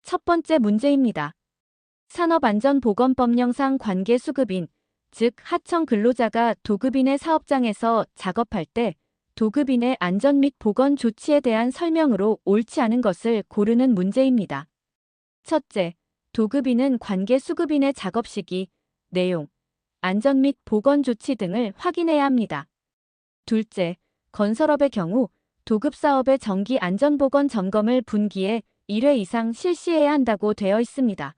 첫 번째 문제입니다. 산업안전보건법령상 관계수급인, 즉 하청 근로자가 도급인의 사업장에서 작업할 때 도급인의 안전 및 보건 조치에 대한 설명으로 옳지 않은 것을 고르는 문제입니다. 첫째, 도급인은 관계수급인의 작업 시기, 내용, 안전 및 보건 조치 등을 확인해야 합니다. 둘째, 건설업의 경우 도급사업의 정기 안전보건 점검을 분기에 1회 이상 실시해야 한다고 되어 있습니다.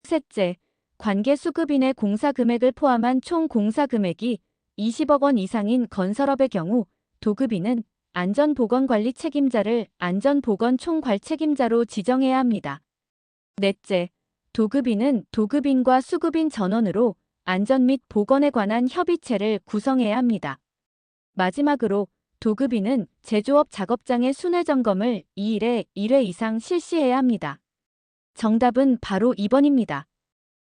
셋째, 관계수급인의 공사금액을 포함한 총 공사금액이 20억 원 이상인 건설업의 경우 도급인은 안전보건관리 책임자를 안전보건 총괄책임자로 지정해야 합니다. 넷째, 도급인은 도급인과 수급인 전원으로 안전 및 보건에 관한 협의체를 구성해야 합니다. 마지막으로 도급인은 제조업 작업장의 순회 점검을 2일에 1회 이상 실시해야 합니다. 정답은 바로 2번입니다.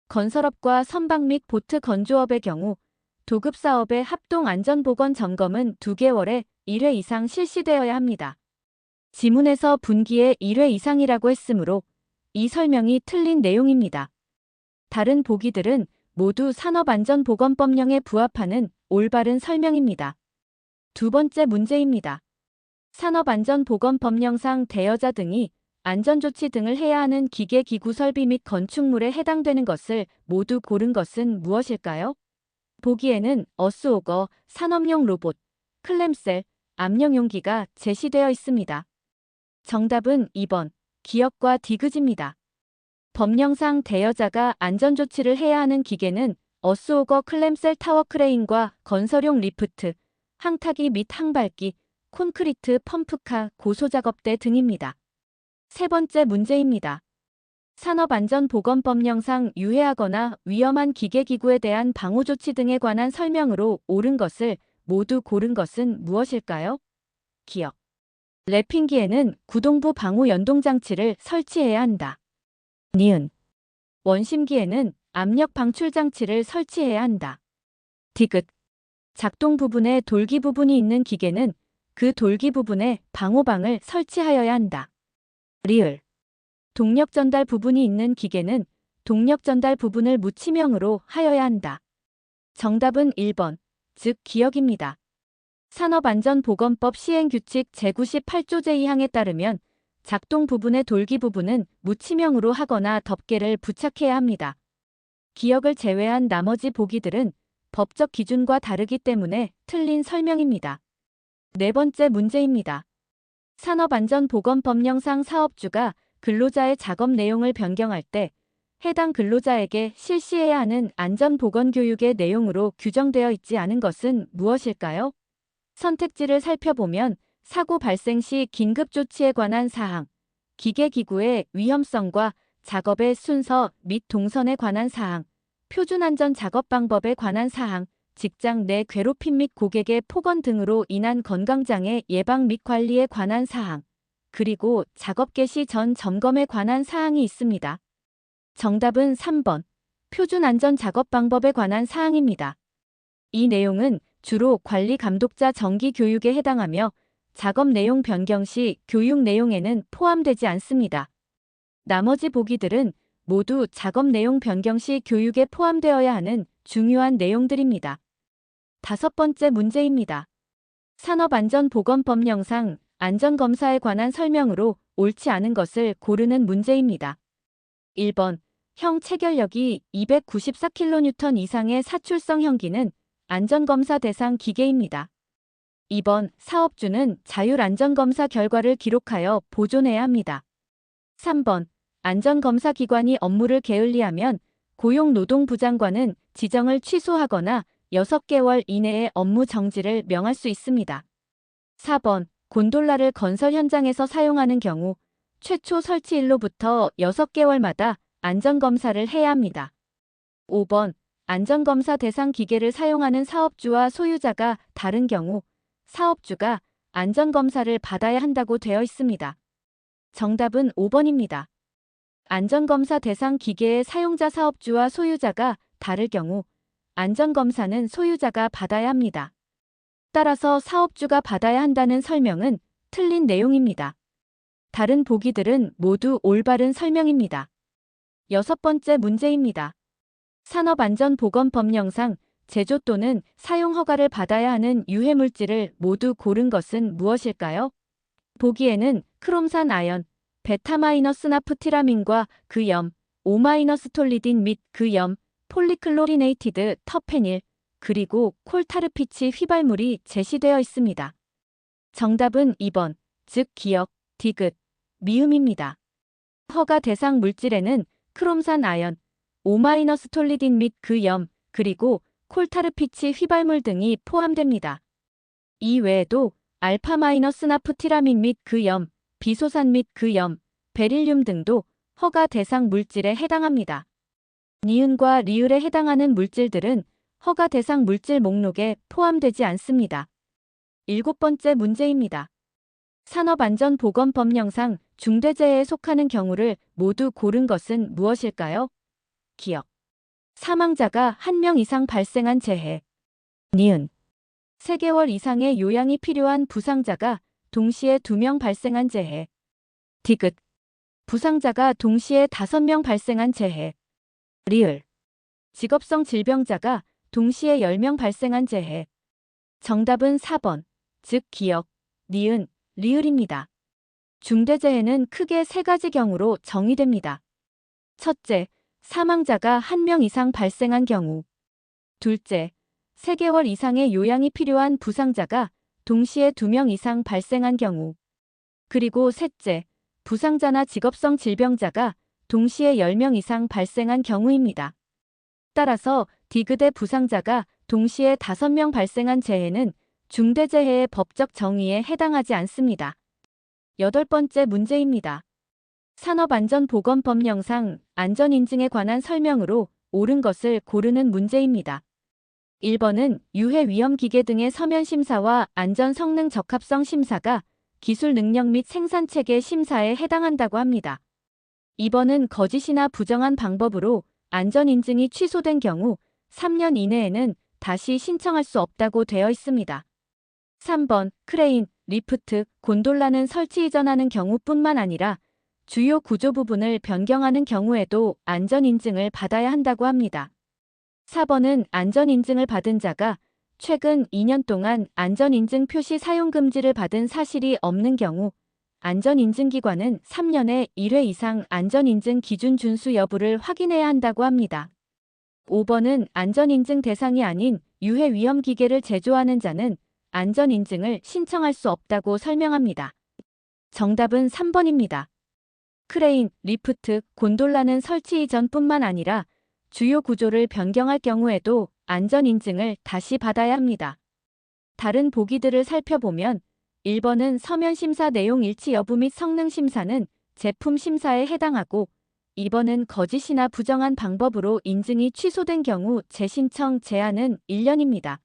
건설업과 선박 및 보트 건조업의 경우 도급사업의 합동 안전보건 점검은 2개월에 1회 이상 실시되어야 합니다. 지문에서 분기에 1회 이상이라고 했으므로 이 설명이 틀린 내용입니다. 다른 보기들은 모두 산업안전보건법령에 부합하는 올바른 설명입니다. 두 번째 문제입니다. 산업안전보건법령상 대여자 등이 안전조치 등을 해야 하는 기계, 기구, 설비 및 건축물에 해당되는 것을 모두 고른 것은 무엇일까요? 보기에는 어스오거, 산업용 로봇, 클램셀, 압력용기가 제시되어 있습니다. 정답은 2번, 기역과 디귿입니다. 법령상 대여자가 안전조치를 해야 하는 기계는 어스오거, 클램셀, 타워 크레인과 건설용 리프트, 항타기 및 항발기, 콘크리트, 펌프카, 고소작업대 등입니다. 세 번째 문제입니다. 산업안전보건법령상 유해하거나 위험한 기계기구에 대한 방호조치 등에 관한 설명으로 옳은 것을 모두 고른 것은 무엇일까요? 기역. 랩핑기에는 구동부 방호 연동장치를 설치해야 한다. 니은. 원심기에는 압력 방출장치를 설치해야 한다. 디귿. 작동 부분에 돌기 부분이 있는 기계는 그 돌기 부분에 방호방을 설치하여야 한다. 리을. 동력 전달 부분이 있는 기계는 동력 전달 부분을 무치명으로 하여야 한다. 정답은 1번, 즉 기역입니다. 산업안전보건법 시행규칙 제98조 제2항에 따르면 작동 부분의 돌기 부분은 무치명으로 하거나 덮개를 부착해야 합니다. 기역을 제외한 나머지 보기들은 법적 기준과 다르기 때문에 틀린 설명입니다. 네 번째 문제입니다. 산업안전보건법령상 사업주가 근로자의 작업 내용을 변경할 때 해당 근로자에게 실시해야 하는 안전보건교육의 내용으로 규정되어 있지 않은 것은 무엇일까요? 선택지를 살펴보면 사고 발생 시 긴급조치에 관한 사항, 기계기구의 위험성과 작업의 순서 및 동선에 관한 사항, 표준안전 작업 방법에 관한 사항, 직장 내 괴롭힘 및 고객의 폭언 등으로 인한 건강장애 예방 및 관리에 관한 사항, 그리고 작업 개시 전 점검에 관한 사항이 있습니다. 정답은 3번, 표준안전 작업 방법에 관한 사항입니다. 이 내용은 주로 관리 감독자 정기 교육에 해당하며 작업 내용 변경 시 교육 내용에는 포함되지 않습니다. 나머지 보기들은 모두 작업 내용 변경 시 교육에 포함되어야 하는 중요한 내용들입니다. 다섯 번째 문제입니다. 산업안전보건법령상 안전검사에 관한 설명으로 옳지 않은 것을 고르는 문제입니다. 1번, 형 체결력이 294kN 이상의 사출성 형기는 안전검사 대상 기계입니다. 2번, 사업주는 자율안전검사 결과를 기록하여 보존해야 합니다. 3번, 안전검사 기관이 업무를 게을리하면 고용노동부장관은 지정을 취소하거나 6개월 이내에 업무 정지를 명할 수 있습니다. 4번, 곤돌라를 건설 현장에서 사용하는 경우 최초 설치일로부터 6개월마다 안전검사를 해야 합니다. 5번, 안전검사 대상 기계를 사용하는 사업주와 소유자가 다른 경우 사업주가 안전검사를 받아야 한다고 되어 있습니다. 정답은 5번입니다. 안전검사 대상 기계의 사용자 사업주와 소유자가 다를 경우 안전검사는 소유자가 받아야 합니다. 따라서 사업주가 받아야 한다는 설명은 틀린 내용입니다. 다른 보기들은 모두 올바른 설명입니다. 여섯 번째 문제입니다. 산업안전보건법령상 제조 또는 사용 허가를 받아야 하는 유해물질을 모두 고른 것은 무엇일까요? 보기에는 크롬산 아연, 베타마이너스나프티라민과 그염, 오마이너스톨리딘 및 그염, 폴리클로리네이티드 터페닐, 그리고 콜타르피치 휘발물이 제시되어 있습니다. 정답은 2번, 즉 기역, 디귿, 미음입니다. 허가 대상 물질에는 크롬산 아연, 오마이너스톨리딘 및 그염, 그리고 콜타르피치 휘발물 등이 포함됩니다. 이 외에도 알파-나프티라민 및 그염, 비소산 및 그염, 베릴륨 등도 허가 대상 물질에 해당합니다. 니은과 리을에 해당하는 물질들은 허가 대상 물질 목록에 포함되지 않습니다. 일곱 번째 문제입니다. 산업안전보건법령상 중대재해에 속하는 경우를 모두 고른 것은 무엇일까요? 기역. 사망자가 1명 이상 발생한 재해. 니은. 3개월 이상의 요양이 필요한 부상자가 동시에 2명 발생한 재해. 디귿. 부상자가 동시에 5명 발생한 재해. 리을. 직업성 질병자가 동시에 10명 발생한 재해. 정답은 4번, 즉 기역, 니은, 리을입니다. 중대재해는 크게 3가지 경우로 정의됩니다. 첫째, 사망자가 1명 이상 발생한 경우. 둘째, 3개월 이상의 요양이 필요한 부상자가 동시에 2명 이상 발생한 경우. 그리고 셋째, 부상자나 직업성 질병자가 동시에 10명 이상 발생한 경우입니다. 따라서 디귿의 부상자가 동시에 5명 발생한 재해는 중대재해의 법적 정의에 해당하지 않습니다. 여덟 번째 문제입니다. 산업안전보건법령상 안전인증에 관한 설명으로 옳은 것을 고르는 문제입니다. 1번은 유해위험기계 등의 서면심사와 안전성능 적합성 심사가 기술능력 및 생산체계 심사에 해당한다고 합니다. 2번은 거짓이나 부정한 방법으로 안전인증이 취소된 경우 3년 이내에는 다시 신청할 수 없다고 되어 있습니다. 3번, 크레인, 리프트, 곤돌라는 설치 이전하는 경우뿐만 아니라 주요 구조 부분을 변경하는 경우에도 안전인증을 받아야 한다고 합니다. 4번은 안전인증을 받은 자가 최근 2년 동안 안전인증 표시 사용 금지를 받은 사실이 없는 경우 안전인증기관은 3년에 1회 이상 안전인증 기준 준수 여부를 확인해야 한다고 합니다. 5번은 안전인증 대상이 아닌 유해위험기계를 제조하는 자는 안전인증을 신청할 수 없다고 설명합니다. 정답은 3번입니다. 크레인, 리프트, 곤돌라는 설치 이전뿐만 아니라 주요 구조를 변경할 경우에도 안전인증을 다시 받아야 합니다. 다른 보기들을 살펴보면 1번은 서면심사 내용 일치 여부 및 성능심사는 제품심사에 해당하고 2번은 거짓이나 부정한 방법으로 인증이 취소된 경우 재신청 제한은 1년입니다.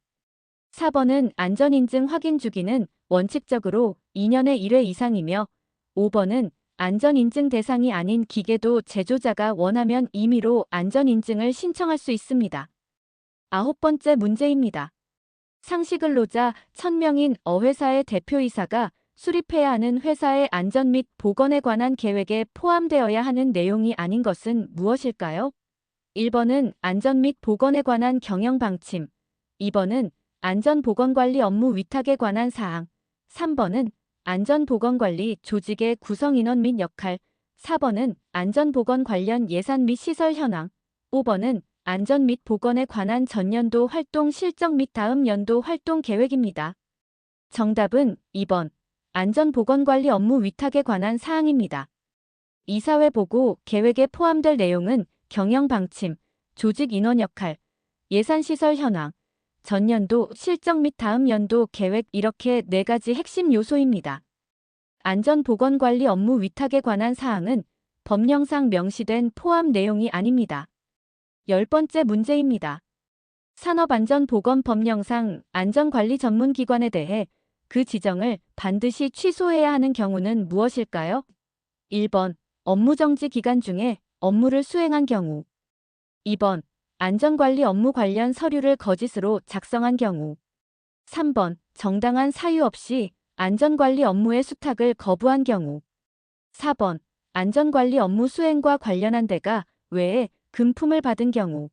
4번은 안전인증 확인 주기는 원칙적으로 2년에 1회 이상이며 5번은 안전인증 대상이 아닌 기계도 제조자가 원하면 임의로 안전인증을 신청할 수 있습니다. 아홉 번째 문제입니다. 상시근로자 1000명인 어회사의 대표이사가 수립해야 하는 회사의 안전 및 보건에 관한 계획에 포함되어야 하는 내용이 아닌 것은 무엇일까요? 1번은 안전 및 보건에 관한 경영 방침, 2번은 안전보건관리 업무 위탁에 관한 사항, 3번은 안전보건관리 조직의 구성인원 및 역할, 4번은 안전보건 관련 예산 및 시설 현황, 5번은 안전 및 보건에 관한 전년도 활동 실적 및 다음 연도 활동 계획입니다. 정답은 2번, 안전보건관리 업무 위탁에 관한 사항입니다. 이사회 보고 계획에 포함될 내용은 경영 방침, 조직 인원 역할, 예산 시설 현황, 전년도 실적 및 다음 연도 계획 이렇게 4가지 핵심 요소입니다. 안전보건관리 업무 위탁에 관한 사항은 법령상 명시된 포함 내용이 아닙니다. 10번째 문제입니다. 산업안전보건법령상 안전관리 전문기관에 대해 그 지정을 반드시 취소해야 하는 경우는 무엇일까요? 1번, 업무정지 기간 중에 업무를 수행한 경우. 2번, 안전관리 업무 관련 서류를 거짓으로 작성한 경우. 3번, 정당한 사유 없이 안전관리 업무의 수탁을 거부한 경우. 4번. 안전관리 업무 수행과 관련한 데가 외에 금품을 받은 경우.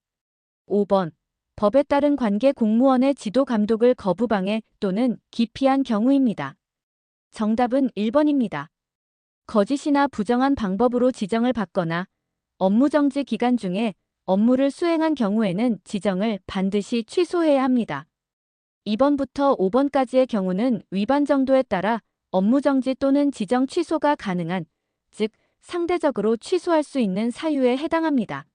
5번. 법에 따른 관계 공무원의 지도 감독을 거부방해 또는 기피한 경우입니다. 정답은 1번입니다. 거짓이나 부정한 방법으로 지정을 받거나 업무정지 기간 중에 업무를 수행한 경우에는 지정을 반드시 취소해야 합니다. 2번부터 5번까지의 경우는 위반 정도에 따라 업무정지 또는 지정 취소가 가능한, 즉 상대적으로 취소할 수 있는 사유에 해당합니다.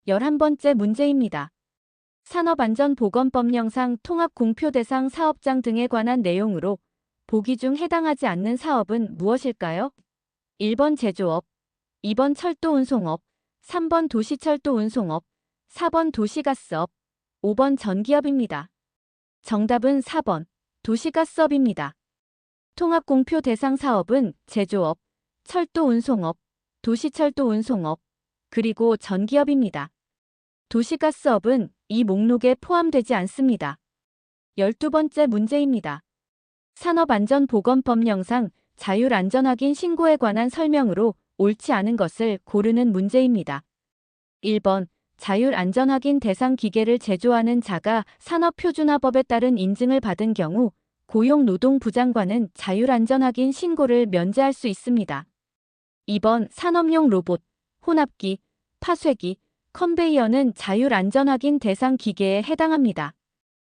11번째 문제입니다. 산업안전보건법령상 통합공표대상 사업장 등에 관한 내용으로 보기 중 해당하지 않는 사업은 무엇일까요? 1번 제조업, 2번 철도운송업, 3번 도시철도운송업, 4번 도시가스업, 5번 전기업입니다. 정답은 4번 도시가스업입니다. 통합공표 대상 사업은 제조업, 철도운송업, 도시철도운송업, 그리고 전기업입니다. 도시가스업은 이 목록에 포함되지 않습니다. 12번째 문제입니다. 산업안전보건법령상 자율안전확인 신고에 관한 설명으로 옳지 않은 것을 고르는 문제입니다. 1번. 자율안전확인 대상 기계를 제조하는 자가 산업표준화법에 따른 인증을 받은 경우 고용노동부 장관은 자율안전확인 신고를 면제할 수 있습니다. 2번. 산업용 로봇, 혼합기, 파쇄기, 컨베이어는 자율안전확인 대상 기계에 해당합니다.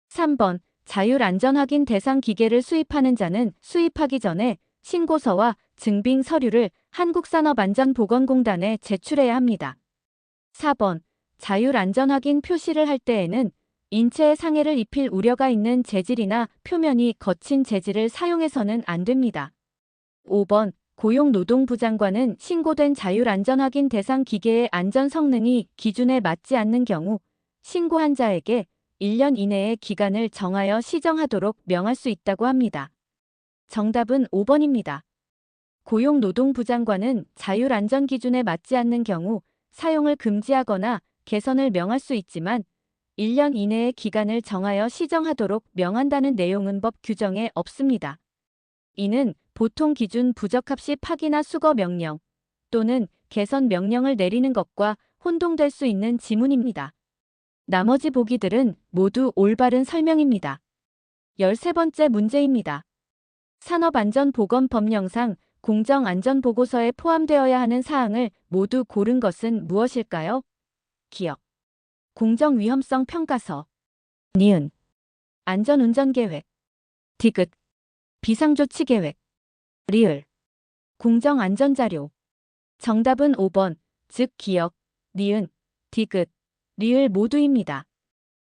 3번. 자율안전확인 대상 기계를 수입하는 자는 수입하기 전에 신고서와 증빙 서류를 한국산업안전보건공단에 제출해야 합니다. 4번. 자율안전확인 표시를 할 때에는 인체에 상해를 입힐 우려가 있는 재질이나 표면이 거친 재질을 사용해서는 안 됩니다. 5번. 고용노동부 장관은 신고된 자율안전확인 대상 기계의 안전 성능이 기준에 맞지 않는 경우 신고한 자에게 1년 이내의 기간을 정하여 시정하도록 명할 수 있다고 합니다. 정답은 5번입니다. 고용노동부 장관은 자율안전 기준에 맞지 않는 경우 사용을 금지하거나 개선을 명할 수 있지만 1년 이내의 기간을 정하여 시정하도록 명한다는 내용은 법 규정에 없습니다. 이는 보통 기준 부적합 시 파기나 수거 명령 또는 개선 명령을 내리는 것과 혼동될 수 있는 지문입니다. 나머지 보기들은 모두 올바른 설명입니다. 13번째 문제입니다. 산업안전보건법령상 공정안전보고서에 포함되어야 하는 사항을 모두 고른 것은 무엇일까요? 기억. 공정위험성 평가서. 니은. 안전운전계획. 디귿. 비상조치계획. 리을. 공정안전자료. 정답은 5번, 즉 기억, 니은, 디귿, 리을 모두입니다.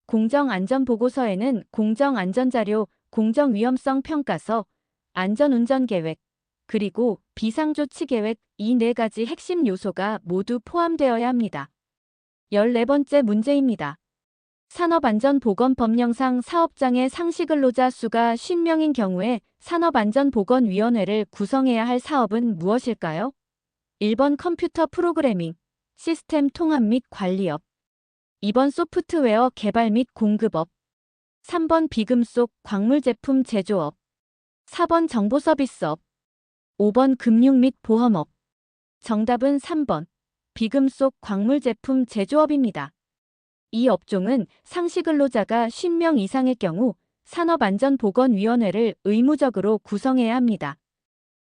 공정안전보고서에는 공정안전자료, 공정위험성 평가서, 안전운전계획, 그리고 비상조치계획 이 4가지 핵심 요소가 모두 포함되어야 합니다. 14번째 문제입니다. 산업안전보건법령상 사업장의 상시근로자 수가 50명인 경우에 산업안전보건위원회를 구성해야 할 사업은 무엇일까요? 1번 컴퓨터 프로그래밍, 시스템 통합 및 관리업, 2번 소프트웨어 개발 및 공급업, 3번 비금속 광물 제품 제조업, 4번 정보서비스업, 5번 금융 및 보험업. 정답은 3번 비금속 광물 제품 제조업입니다. 이 업종은 상시근로자가 50명 이상의 경우 산업안전보건위원회를 의무적으로 구성해야 합니다.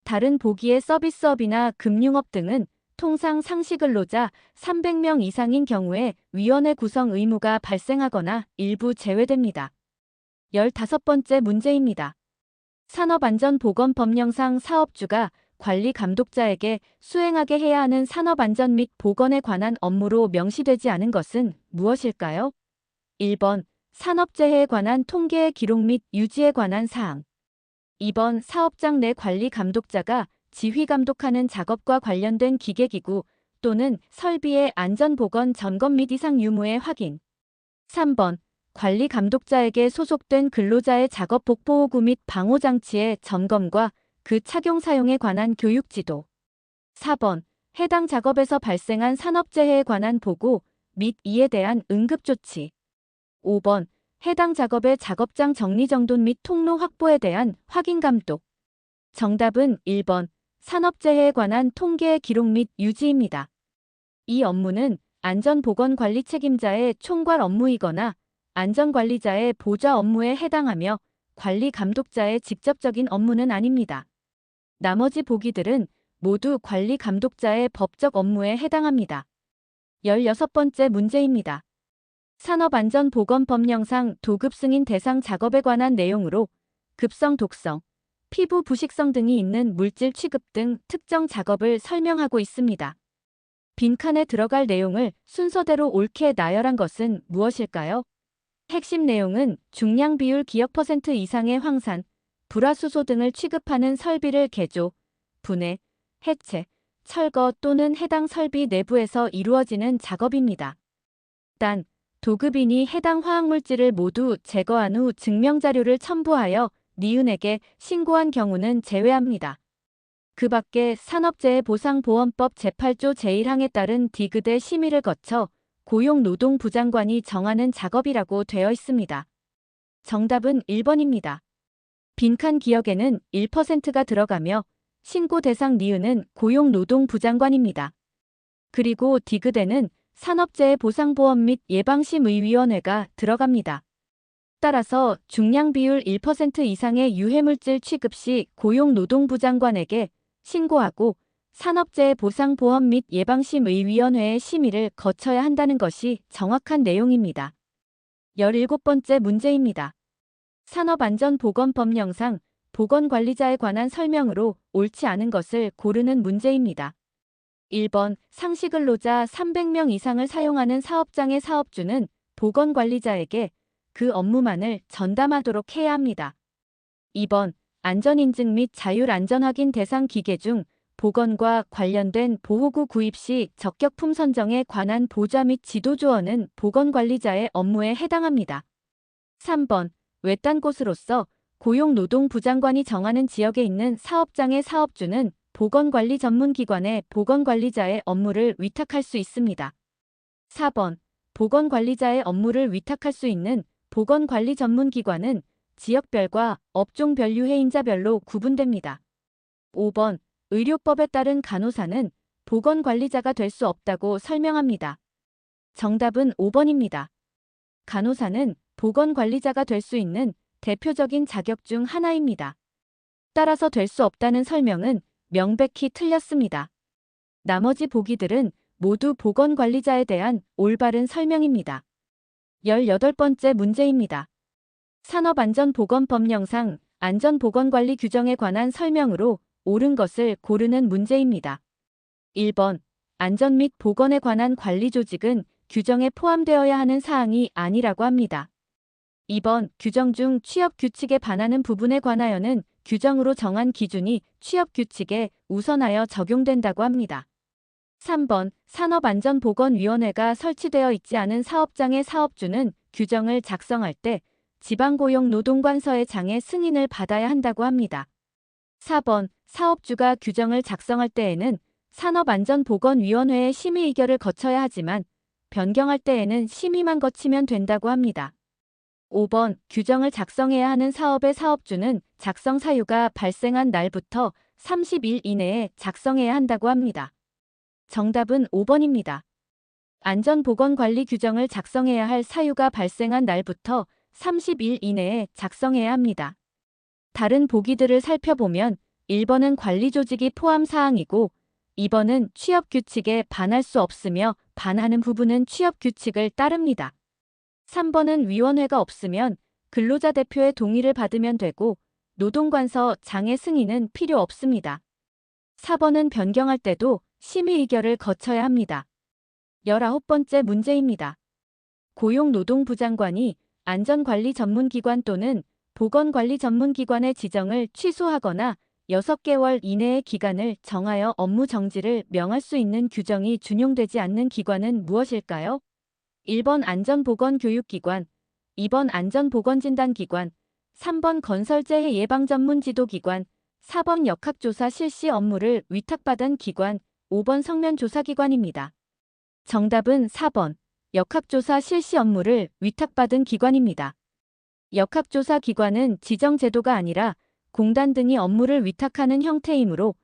다른 보기의 서비스업이나 금융업 등은 통상 상시근로자 300명 이상인 경우에 위원회 구성 의무가 발생하거나 일부 제외됩니다. 15번째 문제입니다. 산업안전보건법령상 사업주가 관리 감독자에게 수행하게 해야 하는 산업안전 및 보건에 관한 업무로 명시되지 않은 것은 무엇일까요? 1번 산업재해에 관한 통계의 기록 및 유지에 관한 사항, 2번 사업장 내 관리 감독자가 지휘 감독하는 작업과 관련된 기계기구 또는 설비의 안전보건 점검 및 이상 유무의 확인, 3번 관리 감독자에게 소속된 근로자의 작업 복보호구 및 방호장치의 점검과 그 착용 사용에 관한 교육 지도, 4번 해당 작업에서 발생한 산업재해에 관한 보고 및 이에 대한 응급조치, 5번 해당 작업의 작업장 정리정돈 및 통로 확보에 대한 확인 감독. 정답은 1번 산업재해에 관한 통계의 기록 및 유지입니다. 이 업무는 안전보건관리 책임자의 총괄 업무이거나 안전관리자의 보좌 업무에 해당하며 관리 감독자의 직접적인 업무는 아닙니다. 나머지 보기들은 모두 관리 감독자의 법적 업무에 해당합니다. 16번째 문제입니다. 산업안전보건법령상 도급 승인 대상 작업에 관한 내용으로 급성 독성, 피부 부식성 등이 있는 물질 취급 등 특정 작업을 설명하고 있습니다. 빈칸에 들어갈 내용을 순서대로 옳게 나열한 것은 무엇일까요? 핵심 내용은 중량 비율 기억 % 이상의 황산, 불화수소 등을 취급하는 설비를 개조, 분해, 해체, 철거 또는 해당 설비 내부에서 이루어지는 작업입니다. 단, 도급인이 해당 화학물질을 모두 제거한 후 증명자료를 첨부하여 니은에게 신고한 경우는 제외합니다. 그 밖에 산업재해보상보험법 제8조 제1항에 따른 디귿의 심의를 거쳐 고용노동부장관이 정하는 작업이라고 되어 있습니다. 정답은 1번입니다. 빈칸 기억에는 1%가 들어가며 신고 대상 니은은 고용노동부장관입니다. 그리고 디귿에는 산업재해보상보험 및 예방심의위원회가 들어갑니다. 따라서 중량 비율 1% 이상의 유해물질 취급 시 고용노동부 장관에게 신고하고 산업재해보상보험 및 예방심의위원회의 심의를 거쳐야 한다는 것이 정확한 내용입니다. 17번째 문제입니다. 산업안전보건법령상 보건관리자에 관한 설명으로 옳지 않은 것을 고르는 문제입니다. 1번 상시근로자 300명 이상을 사용하는 사업장의 사업주는 보건관리자에게 그 업무만을 전담하도록 해야 합니다. 2번 안전인증 및 자율안전확인 대상 기계 중 보건과 관련된 보호구 구입 시 적격품 선정에 관한 보좌 및 지도조언은 보건관리자의 업무에 해당합니다. 3번 외딴 곳으로서 고용노동부 장관이 정하는 지역에 있는 사업장의 사업주는 보건관리 전문기관에 보건관리자의 업무를 위탁할 수 있습니다. 4번 보건관리자의 업무를 위탁할 수 있는 보건관리 전문기관은 지역별과 업종별 유해인자별로 구분됩니다. 5번 의료법에 따른 간호사는 보건관리자가 될 수 없다고 설명합니다. 정답은 5번입니다. 간호사는 보건관리자가 될 수 있는 대표적인 자격 중 하나입니다. 따라서 될 수 없다는 설명은 명백히 틀렸습니다. 나머지 보기들은 모두 보건관리자에 대한 올바른 설명입니다. 18번째 문제입니다. 산업안전보건법령상 안전보건관리 규정에 관한 설명으로 옳은 것을 고르는 문제입니다. 1번 안전 및 보건에 관한 관리 조직은 규정에 포함되어야 하는 사항이 아니라고 합니다. 2번 규정 중 취업규칙에 반하는 부분에 관하여는 규정으로 정한 기준이 취업규칙에 우선하여 적용된다고 합니다. 3번 산업안전보건위원회가 설치되어 있지 않은 사업장의 사업주는 규정을 작성할 때 지방고용노동관서의 장의 승인을 받아야 한다고 합니다. 4번 사업주가 규정을 작성할 때에는 산업안전보건위원회의 심의 의결을 거쳐야 하지만 변경할 때에는 심의만 거치면 된다고 합니다. 5번 규정을 작성해야 하는 사업의 사업주는 작성 사유가 발생한 날부터 30일 이내에 작성해야 한다고 합니다. 정답은 5번입니다. 안전보건관리 규정을 작성해야 할 사유가 발생한 날부터 30일 이내에 작성해야 합니다. 다른 보기들을 살펴보면 1번은 관리조직이 포함 사항이고 2번은 취업규칙에 반할 수 없으며 반하는 부분은 취업규칙을 따릅니다. 3번은 위원회가 없으면 근로자 대표의 동의를 받으면 되고 노동관서 장의 승인은 필요 없습니다. 4번은 변경할 때도 심의 의결을 거쳐야 합니다. 19번째 문제입니다. 고용노동부 장관이 안전관리 전문기관 또는 보건관리 전문기관의 지정을 취소하거나 6개월 이내의 기간을 정하여 업무 정지를 명할 수 있는 규정이 준용되지 않는 기관은 무엇일까요? 1번 안전보건교육기관, 2번 안전보건진단기관, 3번 건설재해 예방전문지도기관, 4번 역학조사 실시 업무를 위탁받은 기관, 5번 성면조사기관입니다. 정답은 4번 역학조사 실시 업무를 위탁받은 기관입니다. 역학조사 기관은 지정제도가 아니라 공단 등이 업무를 위탁하는 형태이므로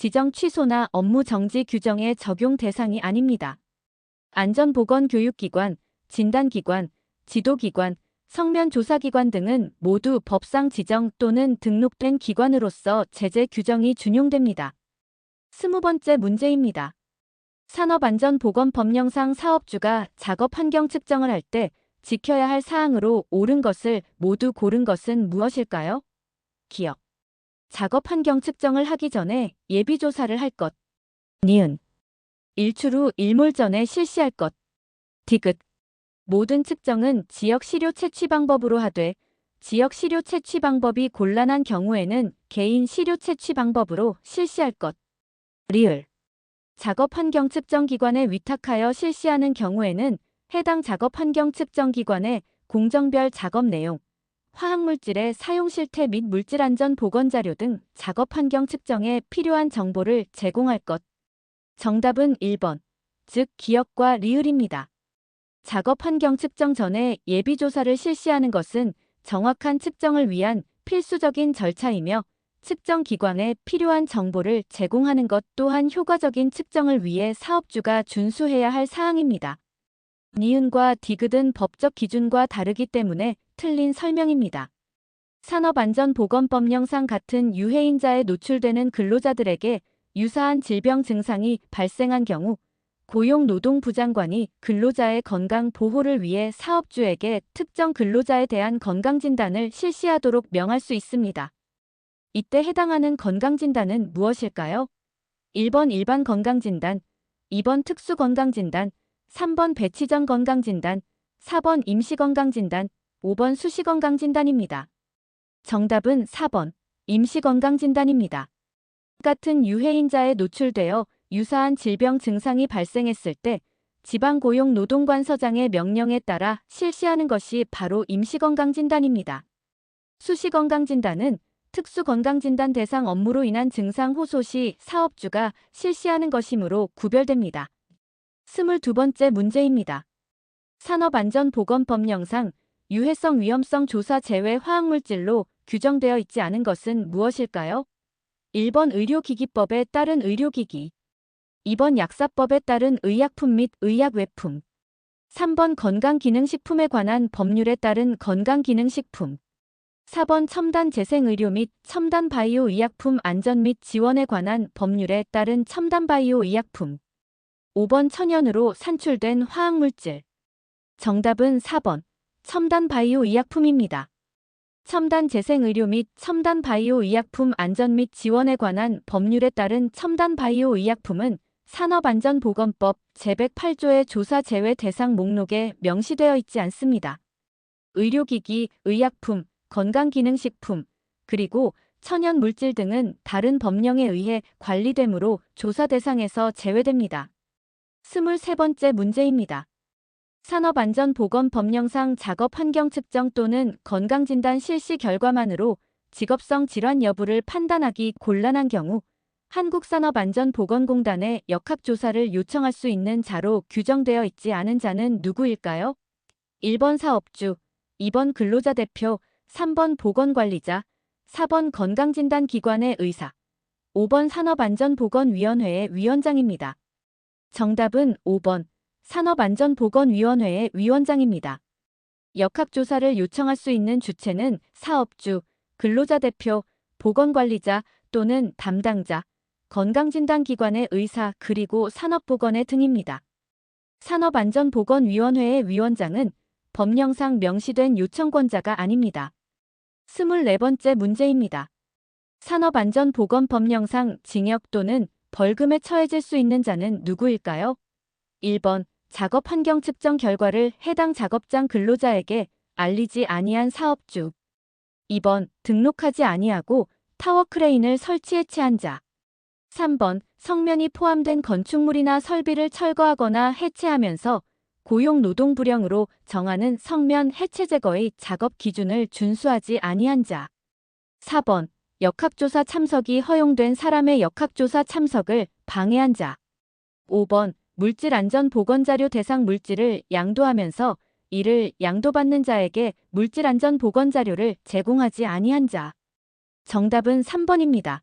지정 취소나 업무 정지 규정의 적용 대상이 아닙니다. 안전보건교육기관, 진단기관, 지도기관, 성면조사기관 등은 모두 법상 지정 또는 등록된 기관으로서 제재 규정이 준용됩니다. 20번째 문제입니다. 산업안전보건법령상 사업주가 작업환경 측정을 할 때 지켜야 할 사항으로 옳은 것을 모두 고른 것은 무엇일까요? 기억. 작업환경 측정을 하기 전에 예비조사를 할 것. 니은. 일출 후 일몰 전에 실시할 것. 디귿. 모든 측정은 지역 시료 채취 방법으로 하되 지역 시료 채취 방법이 곤란한 경우에는 개인 시료 채취 방법으로 실시할 것. 리을. 작업환경 측정기관에 위탁하여 실시하는 경우에는 해당 작업환경 측정기관에 공정별 작업 내용, 화학물질의 사용 실태 및 물질안전 보건자료 등 작업환경 측정에 필요한 정보를 제공할 것. 정답은 1번, 즉 기억과 리을입니다. 작업환경 측정 전에 예비조사를 실시하는 것은 정확한 측정을 위한 필수적인 절차이며 측정기관에 필요한 정보를 제공하는 것 또한 효과적인 측정을 위해 사업주가 준수해야 할 사항입니다. 니은과 디귿은 법적 기준과 다르기 때문에 틀린 설명입니다. 산업안전보건법령상 같은 유해인자에 노출되는 근로자들에게 유사한 질병 증상이 발생한 경우 고용노동부 장관이 근로자의 건강 보호를 위해 사업주에게 특정 근로자에 대한 건강진단을 실시하도록 명할 수 있습니다. 이때 해당하는 건강진단은 무엇일까요? 1번 일반 건강진단, 2번 특수건강진단, 3번 배치 전 건강진단, 4번 임시건강진단, 5번 수시건강진단입니다. 정답은 4번 임시건강진단입니다. 같은 유해인자에 노출되어 유사한 질병 증상이 발생했을 때 지방고용노동관서장의 명령에 따라 실시하는 것이 바로 임시건강진단입니다. 수시건강진단은 특수건강진단 대상 업무로 인한 증상 호소 시 사업주가 실시하는 것이므로 구별됩니다. 22번째 문제입니다. 산업안전보건법령상 유해성 위험성 조사 제외 화학물질로 규정되어 있지 않은 것은 무엇일까요? 1번 의료기기법에 따른 의료기기, 2번 약사법에 따른 의약품 및 의약외품, 3번 건강기능식품에 관한 법률에 따른 건강기능식품, 4번 첨단 재생의료 및 첨단 바이오 의약품 안전 및 지원에 관한 법률에 따른 첨단 바이오 의약품, 5번 천연으로 산출된 화학물질. 정답은 4번 첨단 바이오 의약품입니다. 첨단 재생의료 및 첨단 바이오 의약품 안전 및 지원에 관한 법률에 따른 첨단 바이오 의약품은 산업안전보건법 제108조의 조사 제외 대상 목록에 명시되어 있지 않습니다. 의료기기, 의약품, 건강기능식품, 그리고 천연물질 등은 다른 법령에 의해 관리되므로 조사 대상에서 제외됩니다. 23번째 문제입니다. 산업안전보건법령상 작업환경 측정 또는 건강진단 실시 결과만으로 직업성 질환 여부를 판단하기 곤란한 경우 한국산업안전보건공단에 역학조사를 요청할 수 있는 자로 규정되어 있지 않은 자는 누구일까요? 1번 사업주, 2번 근로자 대표, 3번 보건관리자, 4번 건강진단기관의 의사, 5번 산업안전보건위원회의 위원장입니다. 정답은 5번 산업안전보건위원회의 위원장입니다. 역학조사를 요청할 수 있는 주체는 사업주, 근로자 대표, 보건관리자 또는 담당자, 건강진단기관의 의사 그리고 산업보건회 등입니다. 산업안전보건위원회의 위원장은 법령상 명시된 요청권자가 아닙니다. 24번째 문제입니다. 산업안전보건법령상 징역 또는 벌금에 처해질 수 있는 자는 누구일까요? 1번 작업환경 측정 결과를 해당 작업장 근로자에게 알리지 아니한 사업주, 2번 등록하지 아니하고 타워크레인을 설치 해체한 자, 3번 성면이 포함된 건축물이나 설비를 철거하거나 해체하면서 고용노동부령으로 정하는 성면 해체 제거의 작업 기준을 준수하지 아니한 자, 4번 역학조사 참석이 허용된 사람의 역학조사 참석을 방해한 자, 5번 물질안전보건자료 대상 물질을 양도하면서 이를 양도받는 자에게 물질안전보건자료를 제공하지 아니한 자. 정답은 3번입니다.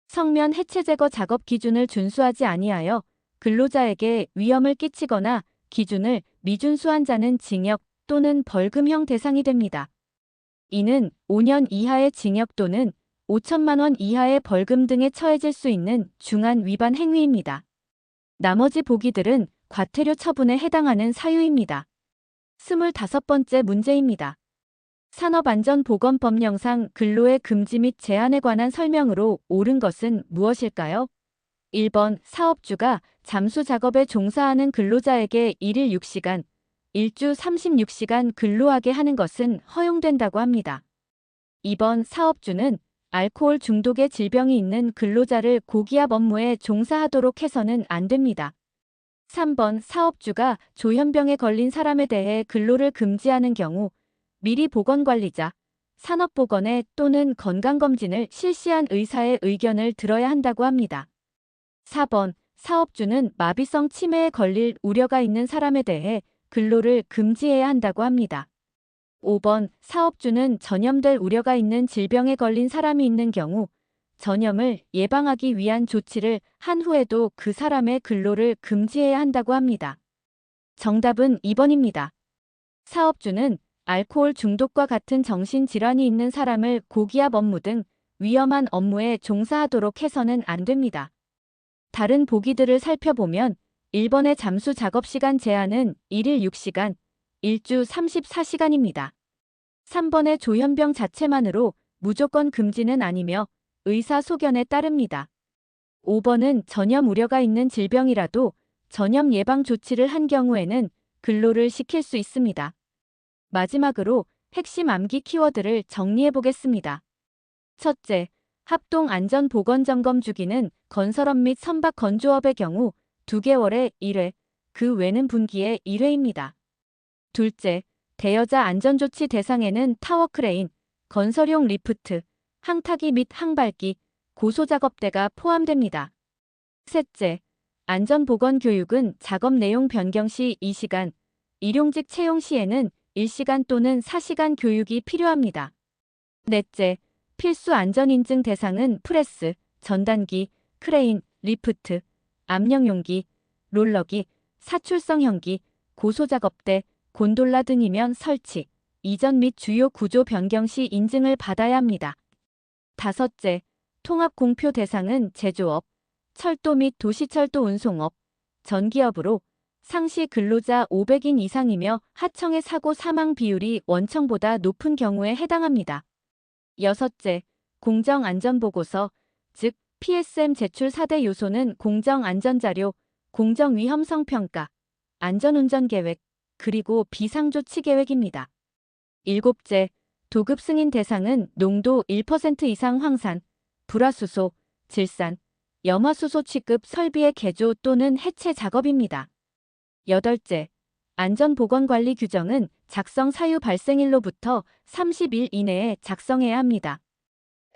성면 해체 제거 작업 기준을 준수하지 아니하여 근로자에게 위험을 끼치거나 기준을 미준수한 자는 징역 또는 벌금형 대상이 됩니다. 이는 5년 이하의 징역 또는 5천만 원 이하의 벌금 등에 처해질 수 있는 중한 위반 행위입니다. 나머지 보기들은 과태료 처분에 해당하는 사유입니다. 25번째 문제입니다. 산업안전보건법령상 근로의 금지 및 제한에 관한 설명으로 옳은 것은 무엇일까요? 1번 사업주가 잠수 작업에 종사하는 근로자에게 일일 6시간, 일주 36시간 근로하게 하는 것은 허용된다고 합니다. 2번 사업주는 알코올 중독의 질병이 있는 근로자를 고기압 업무에 종사하도록 해서는 안 됩니다. 3번 사업주가 조현병에 걸린 사람에 대해 근로를 금지하는 경우 미리 보건관리자, 산업보건에 또는 건강검진을 실시한 의사의 의견을 들어야 한다고 합니다. 4번 사업주는 마비성 치매에 걸릴 우려가 있는 사람에 대해 근로를 금지해야 한다고 합니다. 5번 사업주는 전염될 우려가 있는 질병에 걸린 사람이 있는 경우 전염을 예방하기 위한 조치를 한 후에도 그 사람의 근로를 금지해야 한다고 합니다. 정답은 2번입니다. 사업주는 알코올 중독과 같은 정신질환이 있는 사람을 고기압 업무 등 위험한 업무에 종사하도록 해서는 안 됩니다. 다른 보기들을 살펴보면 1번의 잠수 작업시간 제한은 일일 6시간, 일주 34시간입니다. 3번의 조현병 자체만으로 무조건 금지는 아니며 의사 소견에 따릅니다. 5번은 전염 우려가 있는 질병이라도 전염 예방 조치를 한 경우에는 근로를 시킬 수 있습니다. 마지막으로 핵심 암기 키워드를 정리해 보겠습니다. 첫째, 합동안전보건점검 주기는 건설업 및 선박 건조업의 경우 2개월에 1회, 그 외는 분기에 1회입니다. 둘째, 대여자 안전조치 대상에는 타워크레인, 건설용 리프트, 항타기 및 항발기, 고소작업대가 포함됩니다. 셋째, 안전보건교육은 작업 내용 변경 시 2시간, 일용직 채용 시에는 1시간 또는 4시간 교육이 필요합니다. 넷째, 필수 안전인증 대상은 프레스, 전단기, 크레인, 리프트, 압력용기, 롤러기, 사출성형기, 고소작업대, 곤돌라 등이면 설치, 이전 및 주요 구조 변경 시 인증을 받아야 합니다. 다섯째, 통합공표 대상은 제조업, 철도 및 도시철도 운송업, 전기업으로 상시 근로자 500인 이상이며 하청의 사고 사망 비율이 원청보다 높은 경우에 해당합니다. 여섯째, 공정안전보고서, 즉 PSM 제출 4대 요소는 공정안전자료, 공정위험성평가, 안전운전계획, 그리고 비상조치계획입니다. 일곱째, 도급 승인 대상은 농도 1% 이상 황산, 불화수소, 질산, 염화수소 취급 설비의 개조 또는 해체 작업입니다. 여덟째, 안전보건관리 규정은 작성 사유 발생일로부터 30일 이내에 작성해야 합니다.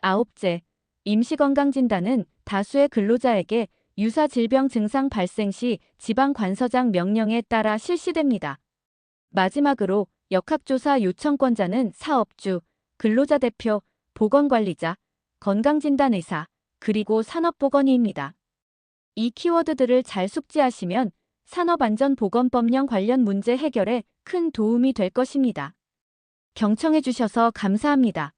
아홉째, 임시건강진단은 다수의 근로자에게 유사 질병 증상 발생 시 지방관서장 명령에 따라 실시됩니다. 마지막으로 역학조사 요청권자는 사업주, 근로자 대표, 보건관리자, 건강진단의사, 그리고 산업보건의입니다. 이 키워드들을 잘 숙지하시면 산업안전보건법령 관련 문제 해결에 큰 도움이 될 것입니다. 경청해 주셔서 감사합니다.